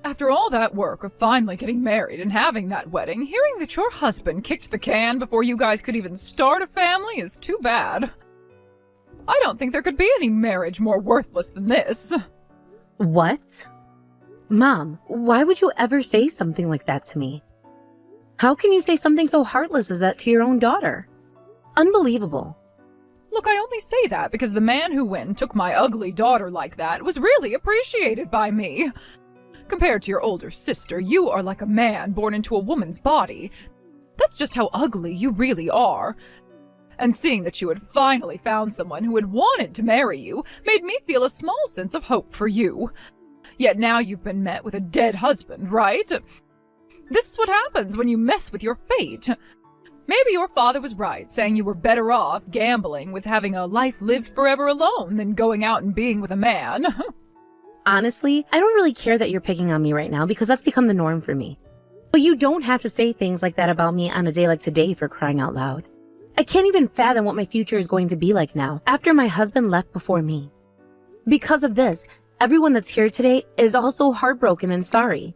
After all that work of finally getting married and having that wedding, hearing that your husband kicked the can before you guys could even start a family is too bad. I don't think there could be any marriage more worthless than this. What? Mom, why would you ever say something like that to me? How can you say something so heartless as that to your own daughter? Unbelievable. Look, I only say that because the man who went and took my ugly daughter like that was really appreciated by me. Compared to your older sister, you are like a man born into a woman's body. That's just how ugly you really are. And seeing that you had finally found someone who had wanted to marry you made me feel a small sense of hope for you. Yet now you've been met with a dead husband, right? This is what happens when you mess with your fate. Maybe your father was right, saying you were better off gambling with having a life lived forever alone than going out and being with a man. Honestly, I don't really care that you're picking on me right now because that's become the norm for me. But you don't have to say things like that about me on a day like today, for crying out loud. I can't even fathom what my future is going to be like now, after my husband left before me. Because of this, everyone that's here today is also heartbroken and sorry.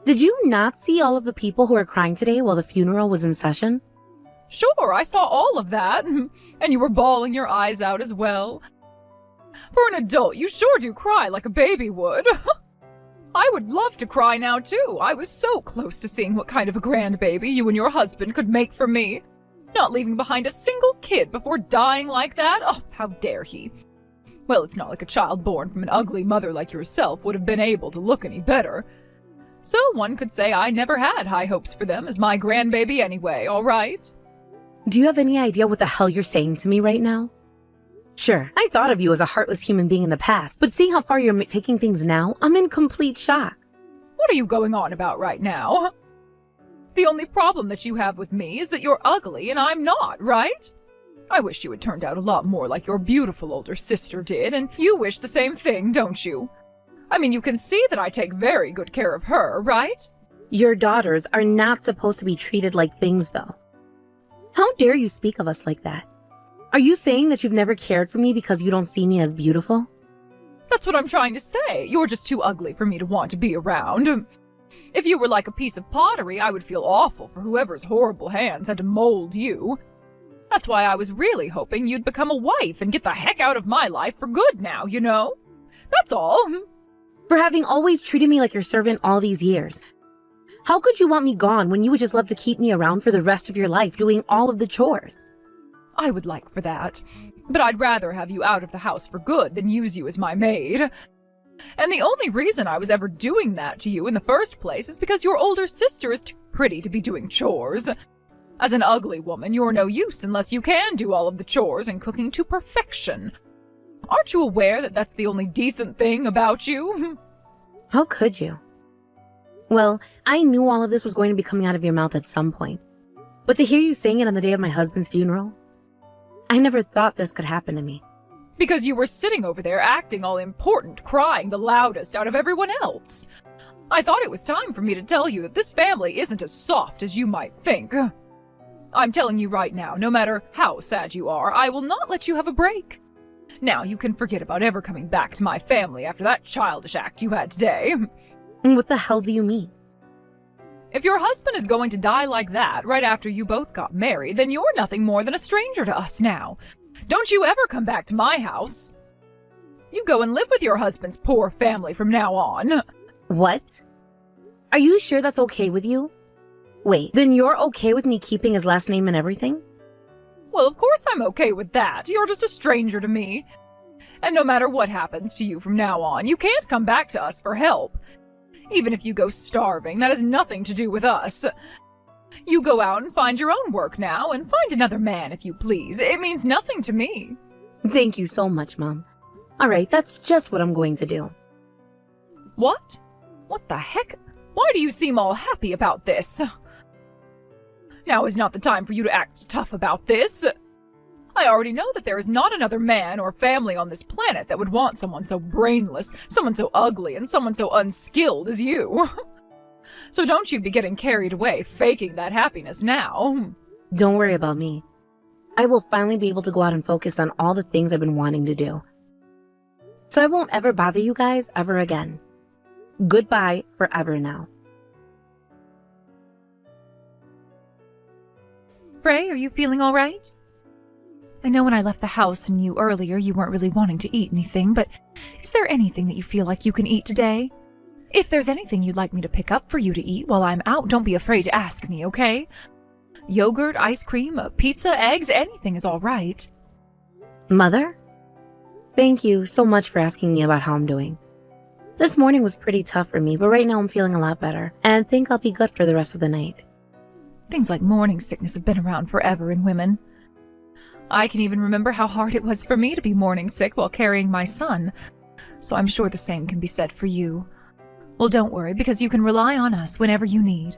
Did you not see all of the people who are crying today while the funeral was in session? Sure, I saw all of that, and you were bawling your eyes out as well. For an adult, you sure do cry like a baby would. I would love to cry now too. I was so close to seeing what kind of a grandbaby you and your husband could make for me. Not leaving behind a single kid before dying like that? Oh, how dare he? Well, it's not like a child born from an ugly mother like yourself would have been able to look any better. So one could say I never had high hopes for them as my grandbaby anyway, all right? Do you have any idea what the hell you're saying to me right now? Sure, I thought of you as a heartless human being in the past, but seeing how far you're taking things now, I'm in complete shock. What are you going on about right now? The only problem that you have with me is that you're ugly and I'm not, right? I wish you had turned out a lot more like your beautiful older sister did, and you wish the same thing, don't you? I mean, you can see that I take very good care of her, right? Your daughters are not supposed to be treated like things, though. How dare you speak of us like that? Are you saying that you've never cared for me because you don't see me as beautiful? That's what I'm trying to say. You're just too ugly for me to want to be around. If you were like a piece of pottery, I would feel awful for whoever's horrible hands had to mold you. That's why I was really hoping you'd become a wife and get the heck out of my life for good now, you know? That's all. For having always treated me like your servant all these years. How could you want me gone when you would just love to keep me around for the rest of your life doing all of the chores? I would like for that, but I'd rather have you out of the house for good than use you as my maid. And the only reason I was ever doing that to you in the first place is because your older sister is too pretty to be doing chores. As an ugly woman, you're no use unless you can do all of the chores and cooking to perfection. Aren't you aware that that's the only decent thing about you? How could you? Well, I knew all of this was going to be coming out of your mouth at some point. But to hear you saying it on the day of my husband's funeral, I never thought this could happen to me. Because you were sitting over there acting all important, crying the loudest out of everyone else. I thought it was time for me to tell you that this family isn't as soft as you might think. I'm telling you right now, no matter how sad you are, I will not let you have a break. Now you can forget about ever coming back to my family after that childish act you had today. What the hell do you mean? If your husband is going to die like that right after you both got married, then you're nothing more than a stranger to us now. Don't you ever come back to my house. You go and live with your husband's poor family from now on. What? Are you sure that's okay with you? Wait, then you're okay with me keeping his last name and everything? Well, of course I'm okay with that. You're just a stranger to me. And no matter what happens to you from now on, you can't come back to us for help. Even if you go starving, that has nothing to do with us. You go out and find your own work now, and find another man if you please. It means nothing to me. Thank you so much, Mom. Alright, that's just what I'm going to do. What? What the heck? Why do you seem all happy about this? Now is not the time for you to act tough about this. I already know that there is not another man or family on this planet that would want someone so brainless, someone so ugly, and someone so unskilled as you. So don't you be getting carried away faking that happiness now. Don't worry about me. I will finally be able to go out and focus on all the things I've been wanting to do. So I won't ever bother you guys ever again. Goodbye forever now. Frey, are you feeling all right? I know when I left the house and you earlier, you weren't really wanting to eat anything, but is there anything that you feel like you can eat today? If there's anything you'd like me to pick up for you to eat while I'm out, don't be afraid to ask me, okay? Yogurt, ice cream, pizza, eggs, anything is all right. Mother? Thank you so much for asking me about how I'm doing. This morning was pretty tough for me, but right now I'm feeling a lot better, and think I'll be good for the rest of the night. Things like morning sickness have been around forever in women. I can even remember how hard it was for me to be morning sick while carrying my son, so I'm sure the same can be said for you. Well, don't worry, because you can rely on us whenever you need.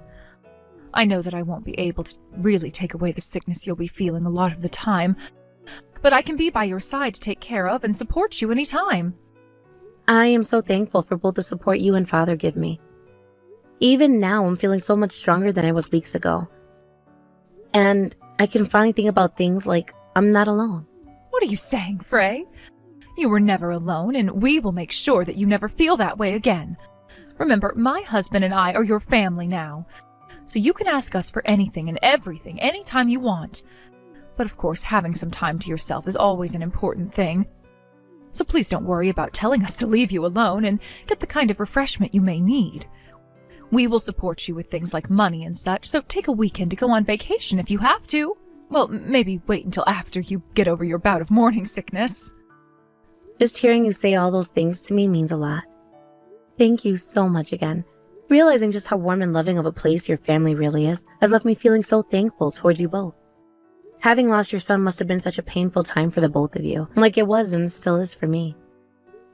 I know that I won't be able to really take away the sickness you'll be feeling a lot of the time, but I can be by your side to take care of and support you anytime. I am so thankful for both the support you and Father give me. Even now, I'm feeling so much stronger than I was weeks ago. And I can finally think about things like I'm not alone. What are you saying, Frey? You were never alone, and we will make sure that you never feel that way again. Remember, my husband and I are your family now, so you can ask us for anything and everything anytime you want. But of course, having some time to yourself is always an important thing. So please don't worry about telling us to leave you alone and get the kind of refreshment you may need. We will support you with things like money and such, so take a weekend to go on vacation if you have to. Well, maybe wait until after you get over your bout of morning sickness. Just hearing you say all those things to me means a lot. Thank you so much again. Realizing just how warm and loving of a place your family really is has left me feeling so thankful towards you both. Having lost your son must have been such a painful time for the both of you, like it was and still is for me.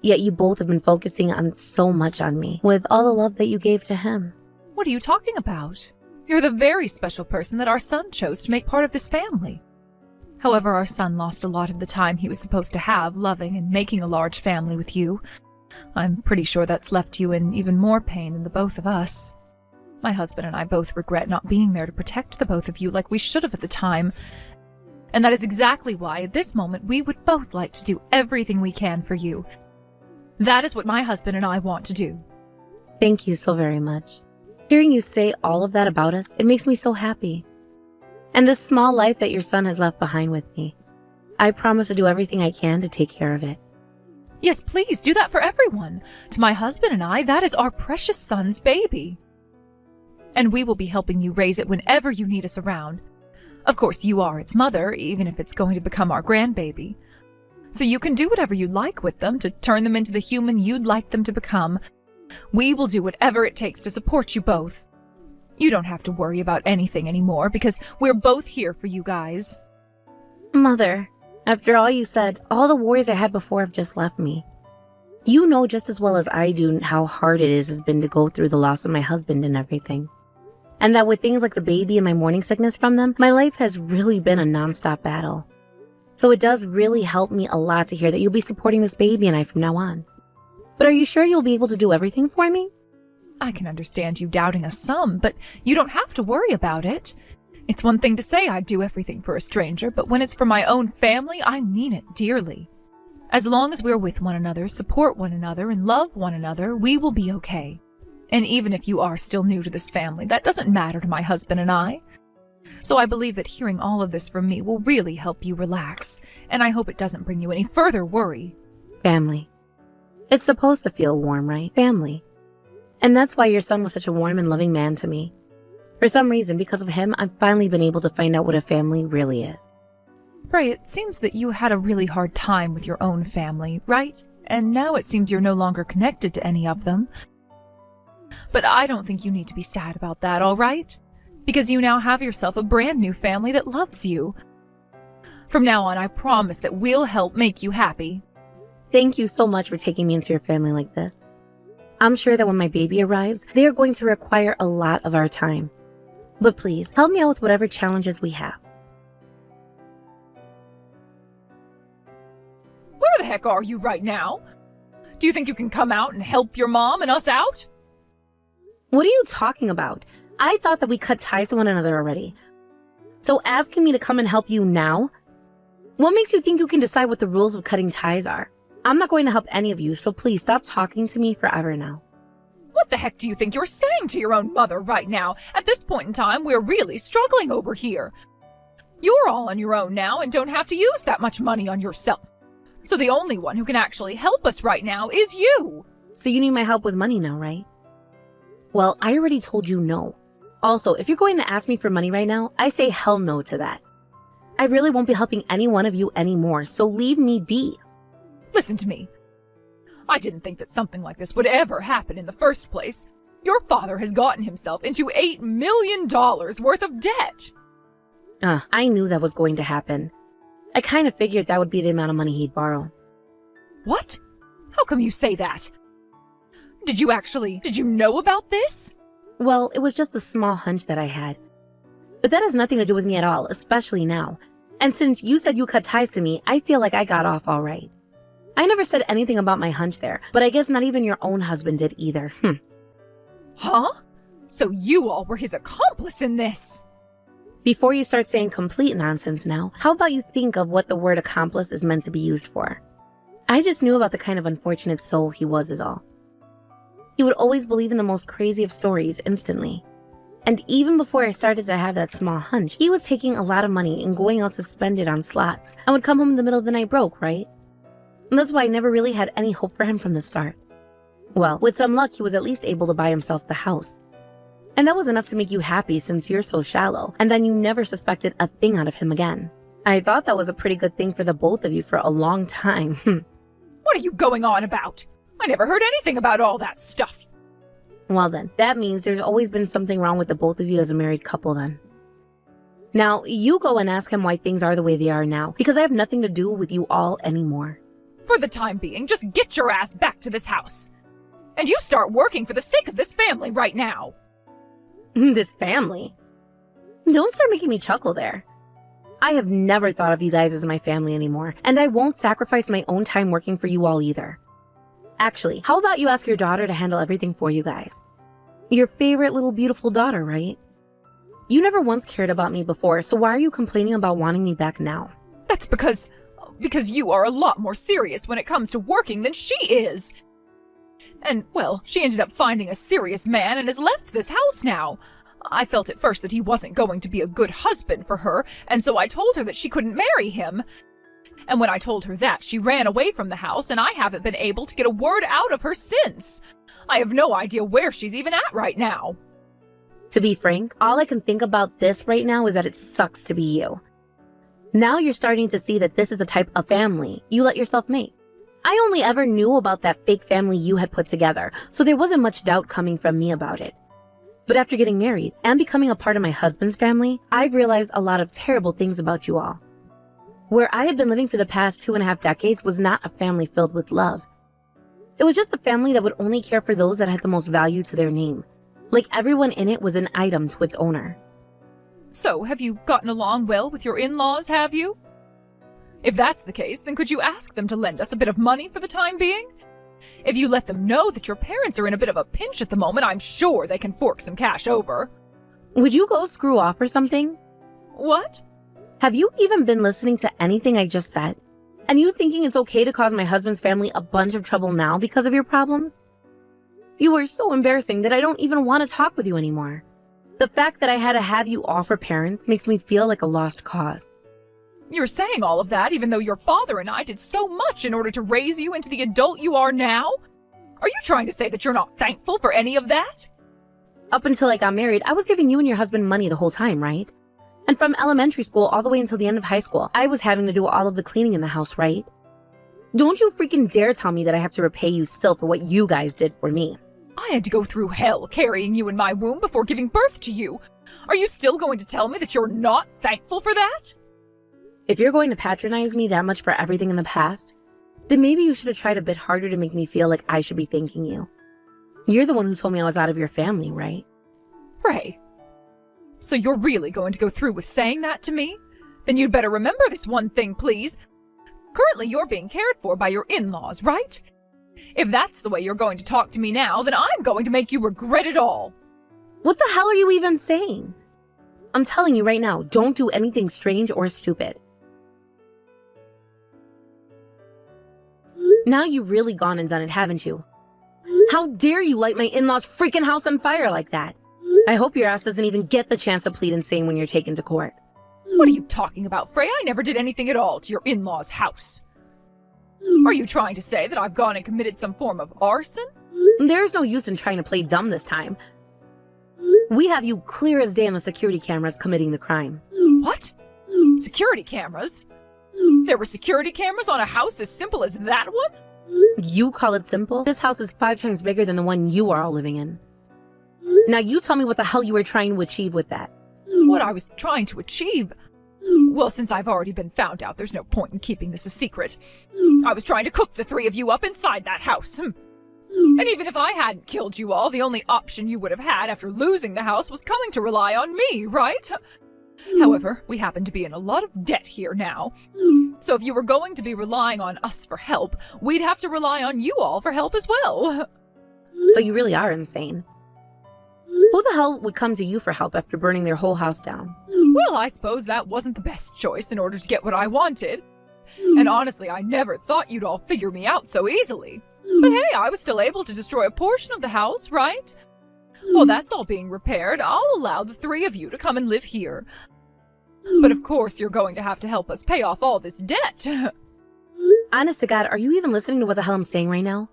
Yet you both have been focusing on so much on me, with all the love that you gave to him. What are you talking about? You're the very special person that our son chose to make part of this family. However, our son lost a lot of the time he was supposed to have loving and making a large family with you. I'm pretty sure that's left you in even more pain than the both of us. My husband and I both regret not being there to protect the both of you like we should have at the time. And that is exactly why, at this moment, we would both like to do everything we can for you. That is what my husband and I want to do. Thank you so very much. Hearing you say all of that about us, it makes me so happy. And this small life that your son has left behind with me, I promise to do everything I can to take care of it. Yes, please, do that for everyone. To my husband and I, that is our precious son's baby. And we will be helping you raise it whenever you need us around. Of course, you are its mother, even if it's going to become our grandbaby. So you can do whatever you like with them to turn them into the human you'd like them to become. We will do whatever it takes to support you both. You don't have to worry about anything anymore because we're both here for you guys. Mother, after all you said, all the worries I had before have just left me. You know just as well as I do how hard it has been to go through the loss of my husband and everything. And that with things like the baby and my morning sickness from them, my life has really been a nonstop battle. So it does really help me a lot to hear that you'll be supporting this baby and I from now on. But are you sure you'll be able to do everything for me? I can understand you doubting us some, but you don't have to worry about it. It's one thing to say I'd do everything for a stranger, but when it's for my own family, I mean it dearly. As long as we're with one another, support one another, and love one another, we will be okay. And even if you are still new to this family, that doesn't matter to my husband and I. So I believe that hearing all of this from me will really help you relax, and I hope it doesn't bring you any further worry. Family. It's supposed to feel warm, right? Family. And that's why your son was such a warm and loving man to me. For some reason, because of him, I've finally been able to find out what a family really is. Frey, it seems that you had a really hard time with your own family, right? And now it seems you're no longer connected to any of them. But I don't think you need to be sad about that, all right? Because you now have yourself a brand new family that loves you. From now on, I promise that we'll help make you happy. Thank you so much for taking me into your family like this. I'm sure that when my baby arrives, they are going to require a lot of our time. But please, help me out with whatever challenges we have. Where the heck are you right now? Do you think you can come out and help your mom and us out? What are you talking about? I thought that we cut ties to one another already. So asking me to come and help you now? What makes you think you can decide what the rules of cutting ties are? I'm not going to help any of you, so please stop talking to me forever now. What the heck do you think you're saying to your own mother right now? At this point in time, we're really struggling over here. You're all on your own now and don't have to use that much money on yourself. So the only one who can actually help us right now is you. So you need my help with money now, right? Well, I already told you no. Also, if you're going to ask me for money right now, I say hell no to that. I really won't be helping any one of you anymore, so leave me be. Listen to me. I didn't think that something like this would ever happen in the first place. Your father has gotten himself into $8 million worth of debt. I knew that was going to happen. I kind of figured that would be the amount of money he'd borrow. What? How come you say that? Did you know about this? Well, it was just a small hunch that I had. But that has nothing to do with me at all, especially now. And since you said you cut ties to me, I feel like I got off all right. I never said anything about my hunch there, but I guess not even your own husband did either. Huh? So you all were his accomplice in this? Before you start saying complete nonsense now, how about you think of what the word accomplice is meant to be used for? I just knew about the kind of unfortunate soul he was is all. He would always believe in the most crazy of stories instantly. And even before I started to have that small hunch, he was taking a lot of money and going out to spend it on slots and would come home in the middle of the night broke, right? And that's why I never really had any hope for him from the start. Well, with some luck, he was at least able to buy himself the house. And that was enough to make you happy since you're so shallow, and then you never suspected a thing out of him again. I thought that was a pretty good thing for the both of you for a long time. What are you going on about? I never heard anything about all that stuff. Well then, that means there's always been something wrong with the both of you as a married couple then. Now, you go and ask him why things are the way they are now, because I have nothing to do with you all anymore. For the time being, just get your ass back to this house. And you start working for the sake of this family right now. This family? Don't start making me chuckle there. I have never thought of you guys as my family anymore, and I won't sacrifice my own time working for you all either. Actually, how about you ask your daughter to handle everything for you guys? Your favorite little beautiful daughter, right? You never once cared about me before, so why are you complaining about wanting me back now? That's because you are a lot more serious when it comes to working than she is. And, well, she ended up finding a serious man and has left this house now. I felt at first that he wasn't going to be a good husband for her, and so I told her that she couldn't marry him. And when I told her that, she ran away from the house, and I haven't been able to get a word out of her since. I have no idea where she's even at right now. To be frank, all I can think about this right now is that it sucks to be you. Now you're starting to see that this is the type of family you let yourself make. I only ever knew about that fake family you had put together, so there wasn't much doubt coming from me about it. But after getting married and becoming a part of my husband's family, I've realized a lot of terrible things about you all. Where I had been living for the past 2.5 decades was not a family filled with love. It was just a family that would only care for those that had the most value to their name. Like everyone in it was an item to its owner. So, have you gotten along well with your in-laws, have you? If that's the case, then could you ask them to lend us a bit of money for the time being? If you let them know that your parents are in a bit of a pinch at the moment, I'm sure they can fork some cash over. Would you go screw off or something? What? Have you even been listening to anything I just said? And you thinking it's okay to cause my husband's family a bunch of trouble now because of your problems? You are so embarrassing that I don't even want to talk with you anymore. The fact that I had to have you offer parents makes me feel like a lost cause. You're saying all of that even though your father and I did so much in order to raise you into the adult you are now? Are you trying to say that you're not thankful for any of that? Up until I got married, I was giving you and your husband money the whole time, right? And from elementary school all the way until the end of high school, I was having to do all of the cleaning in the house, right? Don't you freaking dare tell me that I have to repay you still for what you guys did for me. I had to go through hell carrying you in my womb before giving birth to you. Are you still going to tell me that you're not thankful for that? If you're going to patronize me that much for everything in the past, then maybe you should have tried a bit harder to make me feel like I should be thanking you. You're the one who told me I was out of your family, right? Frey. So you're really going to go through with saying that to me? Then you'd better remember this one thing, please. Currently, you're being cared for by your in-laws, right? If that's the way you're going to talk to me now, then I'm going to make you regret it all. What the hell are you even saying? I'm telling you right now, don't do anything strange or stupid. Now you've really gone and done it, haven't you? How dare you light my in-laws' freaking house on fire like that? I hope your ass doesn't even get the chance to plead insane when you're taken to court. What are you talking about, Frey? I never did anything at all to your in-laws' house. Are you trying to say that I've gone and committed some form of arson? There's no use in trying to play dumb this time. We have you clear as day on the security cameras committing the crime. What? Security cameras? There were security cameras on a house as simple as that one? You call it simple? This house is 5 times bigger than the one you are all living in. Now you tell me what the hell you were trying to achieve with that. What I was trying to achieve? Well, since I've already been found out, there's no point in keeping this a secret. I was trying to cook the 3 of you up inside that house. And even if I hadn't killed you all, the only option you would have had after losing the house was coming to rely on me, right? However, we happen to be in a lot of debt here now. So if you were going to be relying on us for help, we'd have to rely on you all for help as well. So you really are insane. Who the hell would come to you for help after burning their whole house down? Well, I suppose that wasn't the best choice in order to get what I wanted. And honestly, I never thought you'd all figure me out so easily. But hey, I was still able to destroy a portion of the house, right? Well, that's all being repaired. I'll allow the 3 of you to come and live here. But of course, you're going to have to help us pay off all this debt. Honest to God, are you even listening to what the hell I'm saying right now?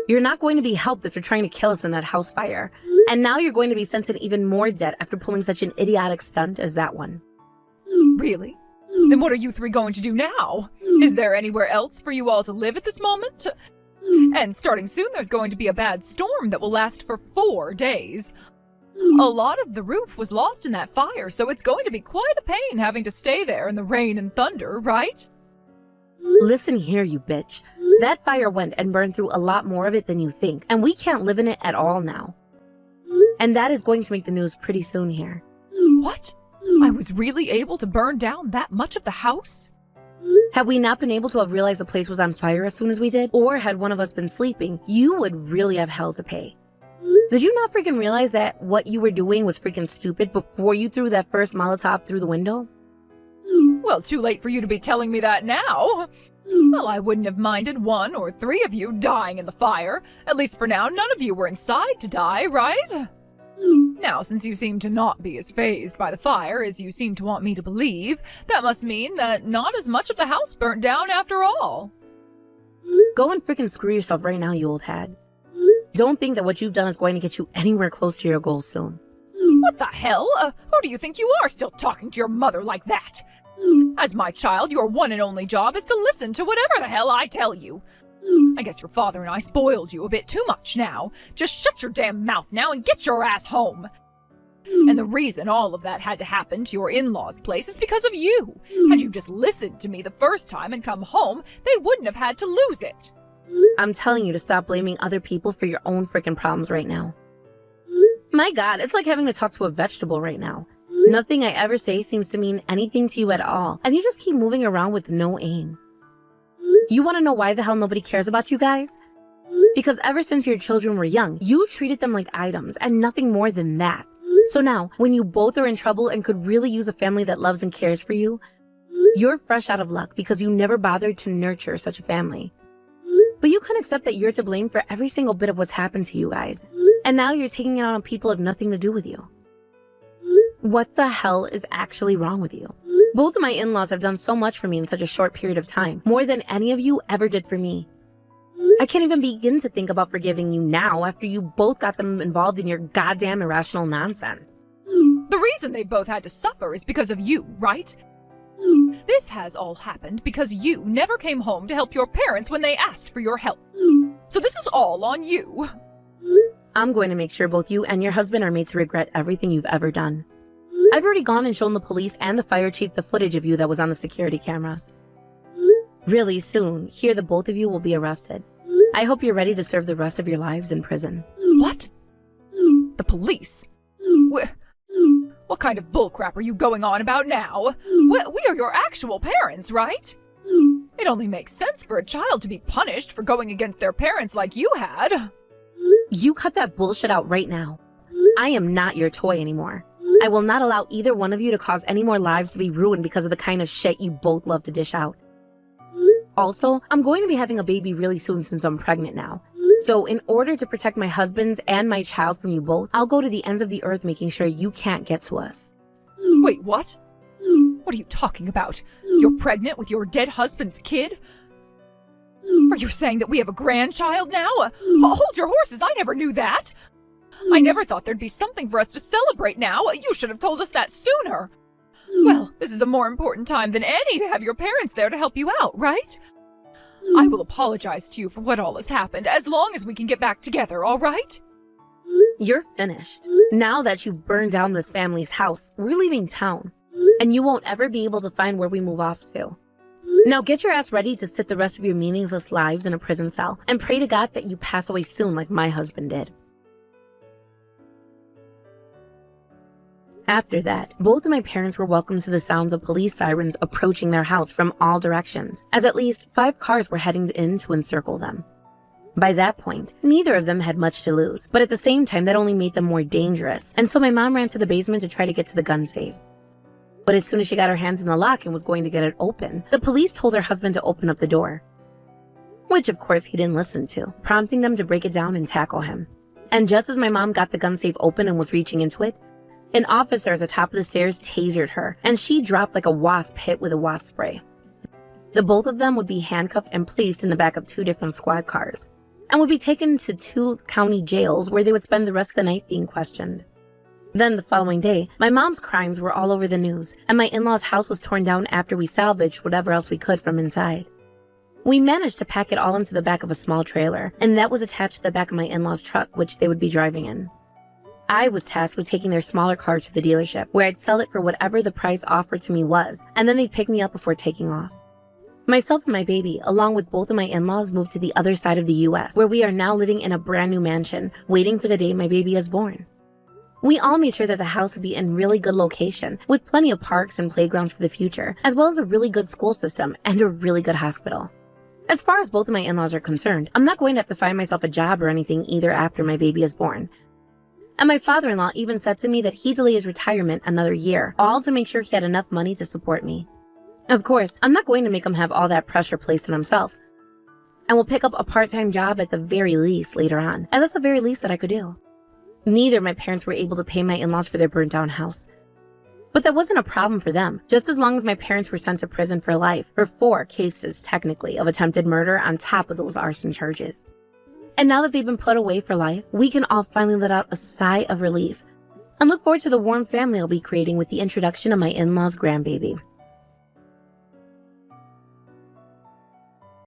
You're not going to be helped if you're trying to kill us in that house fire. And now you're going to be sent in even more debt after pulling such an idiotic stunt as that one. Really? Then what are you 3 going to do now? Is there anywhere else for you all to live at this moment? And starting soon, there's going to be a bad storm that will last for 4 days. A lot of the roof was lost in that fire, so it's going to be quite a pain having to stay there in the rain and thunder, right? Listen here, you bitch. That fire went and burned through a lot more of it than you think, and we can't live in it at all now. And that is going to make the news pretty soon here. What? I was really able to burn down that much of the house? Had we not been able to have realized the place was on fire as soon as we did, or had one of us been sleeping, you would really have hell to pay. Did you not freaking realize that what you were doing was freaking stupid before you threw that first Molotov through the window? Well, too late for you to be telling me that now. Well, I wouldn't have minded 1 or 3 of you dying in the fire. At least for now, none of you were inside to die, right? Now, since you seem to not be as fazed by the fire as you seem to want me to believe, that must mean that not as much of the house burnt down after all. Go and freaking screw yourself right now, you old hag. Don't think that what you've done is going to get you anywhere close to your goal soon. What the hell? Who do you think you are, still talking to your mother like that? As my child, your one and only job is to listen to whatever the hell I tell you. I guess your father and I spoiled you a bit too much now. Just shut your damn mouth now and get your ass home. And the reason all of that had to happen to your in-laws' place is because of you. Had you just listened to me the first time and come home, they wouldn't have had to lose it. I'm telling you to stop blaming other people for your own freaking problems right now. My God, it's like having to talk to a vegetable right now. Nothing I ever say seems to mean anything to you at all, and you just keep moving around with no aim. You want to know why the hell nobody cares about you guys? Because ever since your children were young, you treated them like items and nothing more than that. So now, when you both are in trouble and could really use a family that loves and cares for you, you're fresh out of luck because you never bothered to nurture such a family. But you can accept that you're to blame for every single bit of what's happened to you guys. And now you're taking it on people who have nothing to do with you. What the hell is actually wrong with you? Both of my in-laws have done so much for me in such a short period of time, more than any of you ever did for me. I can't even begin to think about forgiving you now after you both got them involved in your goddamn irrational nonsense. The reason they both had to suffer is because of you, right? This has all happened because you never came home to help your parents when they asked for your help. So this is all on you. I'm going to make sure both you and your husband are made to regret everything you've ever done. I've already gone and shown the police and the fire chief the footage of you that was on the security cameras. Really soon, here the both of you will be arrested. I hope you're ready to serve the rest of your lives in prison. What? The police? What kind of bullcrap are you going on about now? We are your actual parents, right? It only makes sense for a child to be punished for going against their parents like you had. You cut that bullshit out right now. I am not your toy anymore. I will not allow either one of you to cause any more lives to be ruined because of the kind of shit you both love to dish out. Also, I'm going to be having a baby really soon since I'm pregnant now. So in order to protect my husband's and my child from you both, I'll go to the ends of the earth making sure you can't get to us. Wait, what? What are you talking about? You're pregnant with your dead husband's kid? Are you saying that we have a grandchild now? Hold your horses, I never knew that. I never thought there'd be something for us to celebrate now. You should have told us that sooner. Well, this is a more important time than any to have your parents there to help you out, right? I will apologize to you for what all has happened, as long as we can get back together, all right? You're finished. Now that you've burned down this family's house, we're leaving town. And you won't ever be able to find where we move off to. Now get your ass ready to sit the rest of your meaningless lives in a prison cell and pray to God that you pass away soon like my husband did. After that, both of my parents were welcomed to the sounds of police sirens approaching their house from all directions, as at least 5 cars were heading in to encircle them. By that point, neither of them had much to lose, but at the same time that only made them more dangerous, and so my mom ran to the basement to try to get to the gun safe. But as soon as she got her hands in the lock and was going to get it open, the police told her husband to open up the door. Which of course he didn't listen to, prompting them to break it down and tackle him. And just as my mom got the gun safe open and was reaching into it, an officer at the top of the stairs tasered her, and she dropped like a wasp hit with a wasp spray. The both of them would be handcuffed and placed in the back of 2 different squad cars, and would be taken to 2 county jails where they would spend the rest of the night being questioned. Then the following day, my mom's crimes were all over the news, and my in-laws' house was torn down after we salvaged whatever else we could from inside. We managed to pack it all into the back of a small trailer, and that was attached to the back of my in-laws' truck, which they would be driving in. I was tasked with taking their smaller car to the dealership, where I'd sell it for whatever the price offered to me was, and then they'd pick me up before taking off. Myself and my baby, along with both of my in-laws, moved to the other side of the US, where we are now living in a brand new mansion, waiting for the day my baby is born. We all made sure that the house would be in really good location, with plenty of parks and playgrounds for the future, as well as a really good school system and a really good hospital. As far as both of my in-laws are concerned, I'm not going to have to find myself a job or anything either after my baby is born. And my father-in-law even said to me that he'd delay his retirement another year, all to make sure he had enough money to support me. Of course, I'm not going to make him have all that pressure placed on himself, and will pick up a part-time job at the very least later on, as that's the very least that I could do. Neither of my parents were able to pay my in-laws for their burnt-down house. But that wasn't a problem for them, just as long as my parents were sent to prison for life, for 4 cases, technically, of attempted murder on top of those arson charges. And now that they've been put away for life, we can all finally let out a sigh of relief and look forward to the warm family I'll be creating with the introduction of my in-laws' grandbaby.